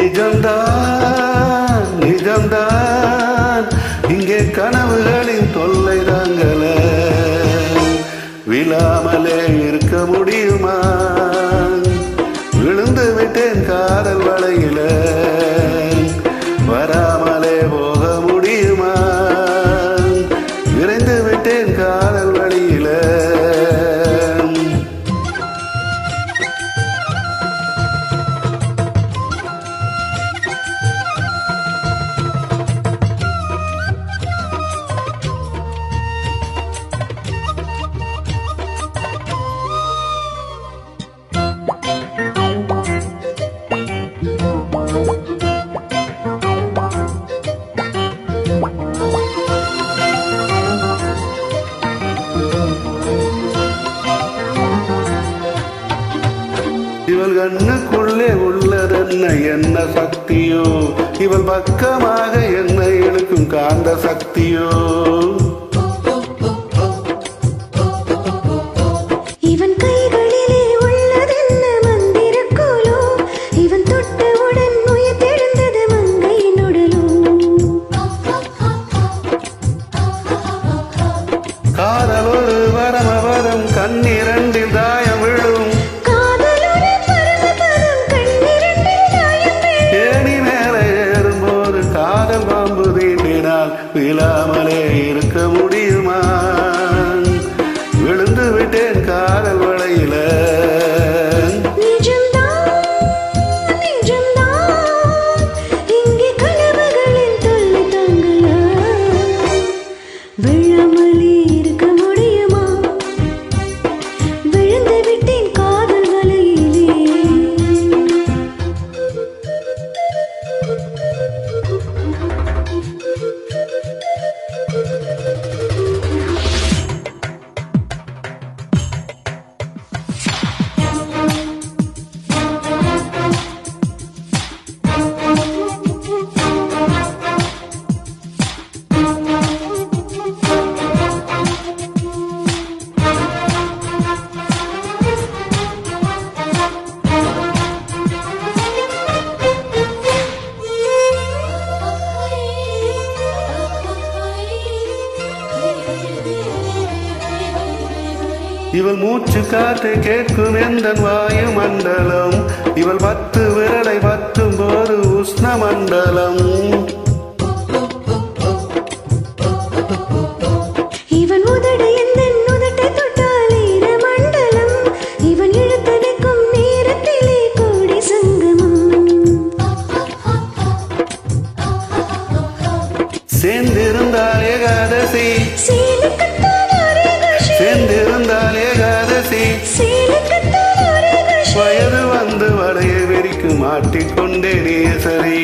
நிஜம்தான் நிஜம்தான் இங்கே கனவுகளின் தொல்லை தாங்கல விழாமலே இருக்க முடியுமா விழுந்து விட்டேன் காதல் வலையில வராமலே போக முடியுமா விரைந்து விட்டேன் காதல் வழியில இவள் கண்ணுக்குள்ளே உள்ளதென்ன என்ன சக்தியோ இவள் பக்கமாக என்னை இழுக்கும் காந்த சக்தியோ இவன் கைகளிலே உள்ளதென்ன மந்திரக்கோலோ இவன் தொட்டவுடன் உயிர்த்தெழுந்தது மங்கையின் உடலோ காதலொரு வரமவரம் கண்ணிரண்டில் தாயம் விழும் காதல் பாம்பு தீண்டினால் விழாமலே இருக்க முடியுமா விழுந்து விட்டேன் காதல் வலையில இங்கே கனவுகளின் தொல்லை தாங்கல விழாமலே இருக்க முடியுமா விழுந்து விட்டேன் காதல் வலையிலே இவள் மூச்சு காற்று கேட்கும் எந்த வாயு மண்டலம் இவள் 10 விரலை பற்றும் போது உஷ்ண மண்டலம் இவன் உதடு எந்த உதட்டை தொட்டால் ஈர மண்டலம் இவன் இழுத்தடிக்கும் நேரத்திலே கோடி சங்கமம் சேர்ந்திருந்தால் ஏகாதசி சேர்ந்திருந்தால் ஏகாதசி வயது வந்து வளைய வெறிக்கு மாட்டிக்கொண்டே சரி